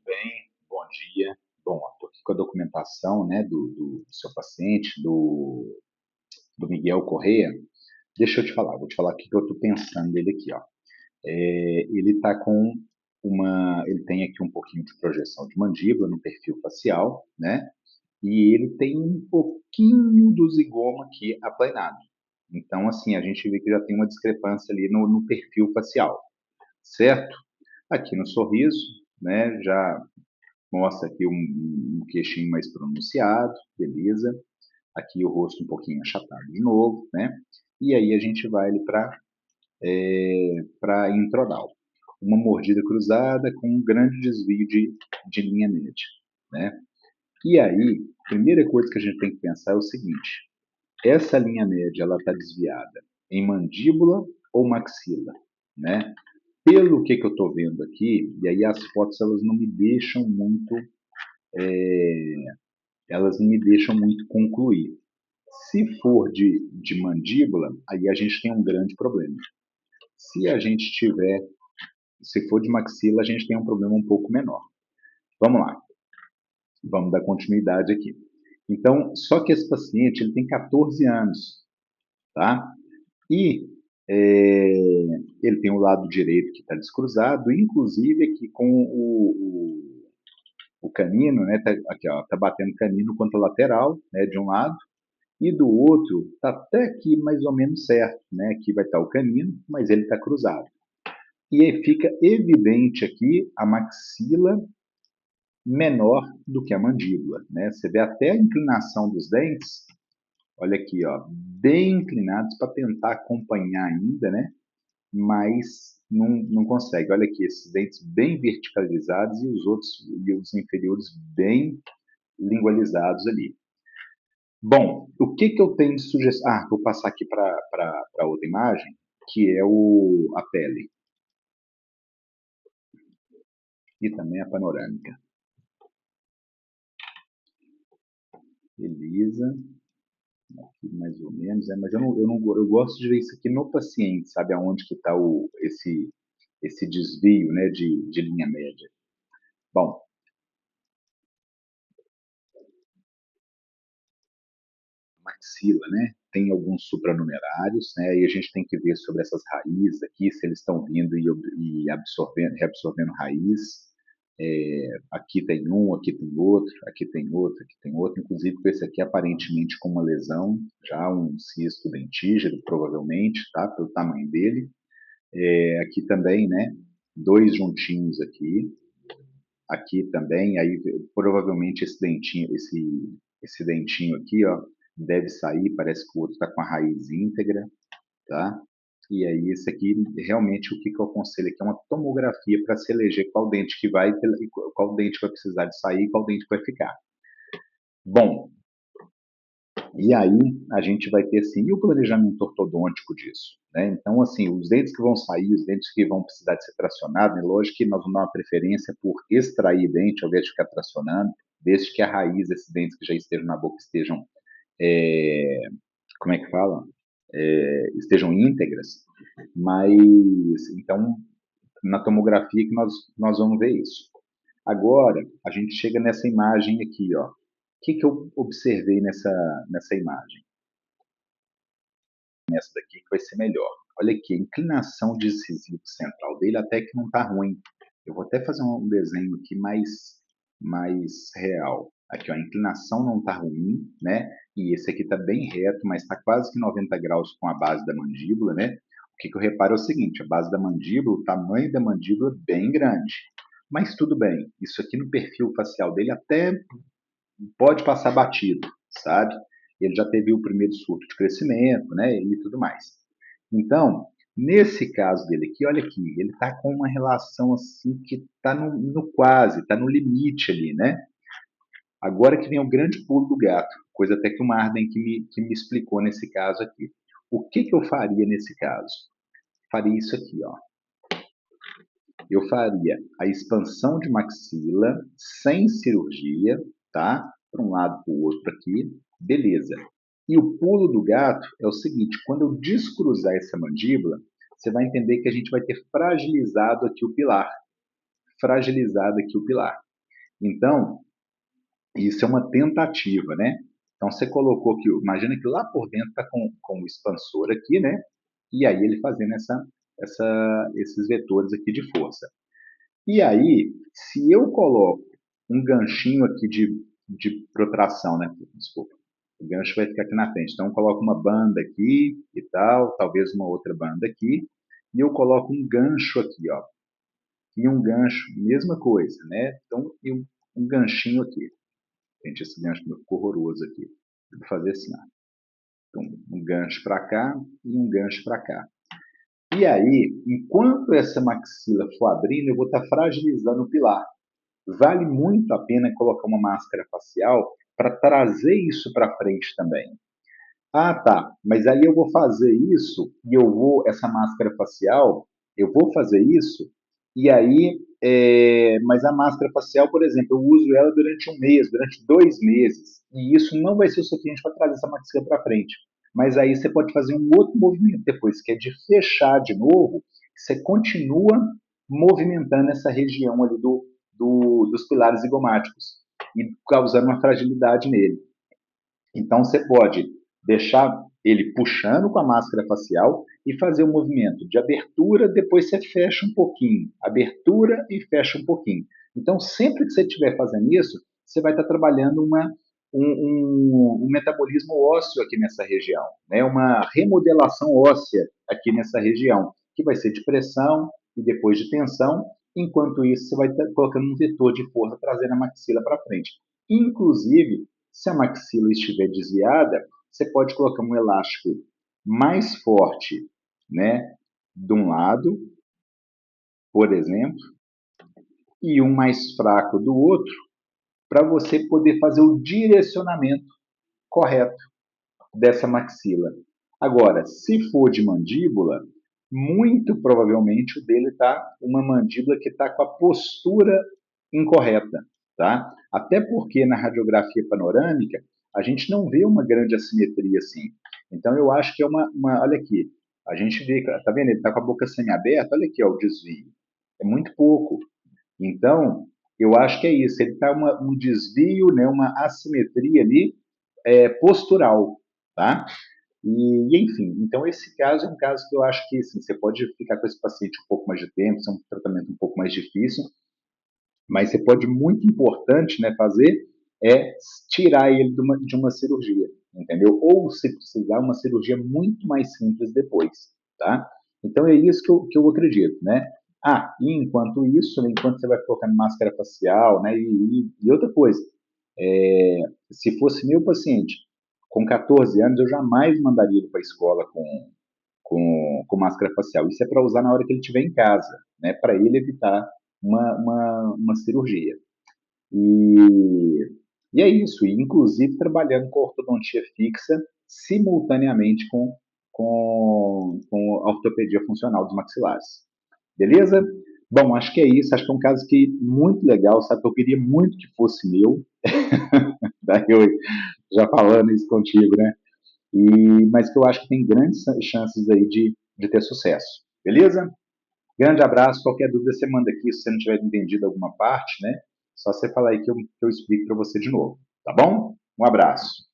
bem? Bom dia. Bom, estou aqui com a documentação, né, do seu paciente, do Miguel Correia. Deixa eu te falar, vou te falar o que eu estou pensando dele aqui, ó. Ele está com ele tem aqui um pouquinho de projeção de mandíbula no perfil facial, né? E ele tem um pouquinho do zigoma aqui aplanado. Então, assim, a gente vê que já tem uma discrepância ali no perfil facial, certo? Aqui no sorriso, né, já mostra aqui um queixinho mais pronunciado, beleza. Aqui o rosto um pouquinho achatado de novo, né? E aí a gente vai para introdal. Uma mordida cruzada com um grande desvio de linha média, né? E aí, a primeira coisa que a gente tem que pensar é o seguinte: essa linha média ela está desviada em mandíbula ou maxila, né? Pelo que eu estou vendo aqui, e aí as fotos elas não me deixam muito elas não me deixam muito concluir. Se for de mandíbula, aí a gente tem um grande problema. Se a gente tiver, se for de maxila, a gente tem um problema um pouco menor. Vamos lá, vamos dar continuidade aqui. Então, só que esse paciente ele tem 14 anos, tá? E ele tem o lado direito que está descruzado, inclusive aqui com o canino, né? Tá, aqui, ó, tá batendo canino contra lateral, né? De um lado. E do outro, está até aqui mais ou menos certo, né? Aqui vai estar o canino, mas ele está cruzado. E aí fica evidente aqui a maxila menor do que a mandíbula, né? Você vê até a inclinação dos dentes, olha aqui, ó, bem inclinados para tentar acompanhar ainda, né? Mas não consegue. Olha aqui, esses dentes bem verticalizados e os outros, e os inferiores bem lingualizados ali. Bom, o que eu tenho de sugestão? Ah, vou passar aqui para outra imagem, que é a pele e também a panorâmica. Beleza, aqui mais ou menos, mas eu gosto de ver isso aqui no paciente, sabe aonde que está esse desvio, né, de linha média. Bom, maxila, né? Tem alguns supranumerários, né? E a gente tem que ver sobre essas raízes aqui, se eles estão vindo e absorvendo, reabsorvendo raiz. Aqui tem um, aqui tem outro, aqui tem outro, aqui tem outro. Inclusive, com esse aqui aparentemente com uma lesão, já um cisto dentígeno, provavelmente, tá? Pelo tamanho dele. Aqui também, né? Dois juntinhos aqui. Aqui também, aí provavelmente esse dentinho aqui, ó, deve sair, parece que o outro está com a raiz íntegra, tá? E aí esse aqui, realmente, o que eu aconselho aqui é uma tomografia para se eleger qual dente que vai, qual dente vai precisar de sair e qual dente vai ficar. Bom, e aí a gente vai ter, assim, e o planejamento ortodôntico disso, né? Então, assim, os dentes que vão sair, os dentes que vão precisar de ser tracionados, né? Lógico que nós vamos dar uma preferência por extrair dente ao invés de ficar tracionando, desde que a raiz desses dentes que já estejam na boca estejam, é, como é que fala? Estejam íntegras, mas, então, na tomografia que nós vamos ver isso. Agora, a gente chega nessa imagem aqui, ó. O que eu observei nessa imagem? Essa daqui que vai ser melhor. Olha aqui, a inclinação de incisivo central dele até que não está ruim. Eu vou até fazer um desenho aqui mais real. Aqui, ó, a inclinação não está ruim, né? E esse aqui está bem reto, mas está quase que 90 graus com a base da mandíbula, né? O que eu reparo é o seguinte, a base da mandíbula, o tamanho da mandíbula é bem grande. Mas tudo bem, isso aqui no perfil facial dele até pode passar batido, sabe? Ele já teve o primeiro surto de crescimento, né? E tudo mais. Então, nesse caso dele aqui, olha aqui, ele está com uma relação assim que está no quase, está no limite ali, né? Agora que vem o grande pulo do gato, coisa até que o Marden que me explicou nesse caso aqui. O que eu faria nesse caso? Faria isso aqui, ó. Eu faria a expansão de maxila sem cirurgia, tá? Para um lado para o outro aqui, beleza. E o pulo do gato é o seguinte: quando eu descruzar essa mandíbula, você vai entender que a gente vai ter fragilizado aqui o pilar. Fragilizado aqui o pilar. Então, isso é uma tentativa, né? Então, você colocou que, imagina que lá por dentro está com o expansor aqui, né? E aí ele fazendo esses vetores aqui de força. E aí, se eu coloco um ganchinho aqui de protração, né? Desculpa, o gancho vai ficar aqui na frente. Então, eu coloco uma banda aqui e tal, talvez uma outra banda aqui, e eu coloco um gancho aqui, ó. E um gancho, mesma coisa, né? Então, e um ganchinho aqui. Gente, esse gancho ficou horroroso aqui. Eu vou fazer assim, ó. Então, um gancho para cá e um gancho para cá. E aí, enquanto essa maxila for abrindo, eu vou estar fragilizando o pilar. Vale muito a pena colocar uma máscara facial para trazer isso para frente também. Ah, tá. Mas aí eu vou fazer isso e essa máscara facial, eu vou fazer isso e aí, mas a máscara facial, por exemplo, eu uso ela durante um mês, durante 2 meses e isso não vai ser o suficiente para trazer essa maxila para frente. Mas aí você pode fazer um outro movimento depois, que é de fechar de novo, você continua movimentando essa região ali dos pilares zigomáticos e causando uma fragilidade nele. Então, você pode deixar ele puxando com a máscara facial e fazer o movimento de abertura, depois você fecha um pouquinho, abertura e fecha um pouquinho. Então, sempre que você estiver fazendo isso, você vai estar trabalhando um metabolismo ósseo aqui nessa região, né? Uma remodelação óssea aqui nessa região, que vai ser de pressão e depois de tensão. Enquanto isso, você vai estar colocando um vetor de força trazendo a maxila para frente. Inclusive, se a maxila estiver desviada, você pode colocar um elástico mais forte, né, de um lado, por exemplo, e um mais fraco do outro, para você poder fazer o direcionamento correto dessa maxila. Agora, se for de mandíbula, muito provavelmente o dele está uma mandíbula que está com a postura incorreta, tá? Até porque na radiografia panorâmica a gente não vê uma grande assimetria assim. Então eu acho que é olha aqui, a gente vê, tá vendo? Ele está com a boca semi-aberta, olha aqui, ó, o desvio. É muito pouco. Então, eu acho que é isso. Ele está um desvio, né, uma assimetria ali postural, tá? Enfim, então esse caso é um caso que eu acho que assim, você pode ficar com esse paciente um pouco mais de tempo, é um tratamento um pouco mais difícil, mas você pode, muito importante, né, fazer é tirar ele de uma cirurgia, entendeu? Ou, se precisar, uma cirurgia muito mais simples depois, tá? Então é isso que eu acredito, né? Ah, e enquanto isso, né, enquanto você vai colocando máscara facial, né, e outra coisa, se fosse meu paciente com 14 anos, eu jamais mandaria ele para a escola com máscara facial. Isso é para usar na hora que ele estiver em casa, né, para ele evitar uma cirurgia. E, e é isso, e inclusive trabalhando com ortodontia fixa simultaneamente com a ortopedia funcional dos maxilares. Beleza? Bom, acho que é isso. Acho que é um caso que muito legal, sabe? Eu queria muito que fosse meu. Daí eu já falando isso contigo, né? Mas que eu acho que tem grandes chances aí de ter sucesso. Beleza? Grande abraço. Qualquer dúvida você manda aqui, se você não tiver entendido alguma parte, né? Só você falar aí que eu explico para você de novo. Tá bom? Um abraço.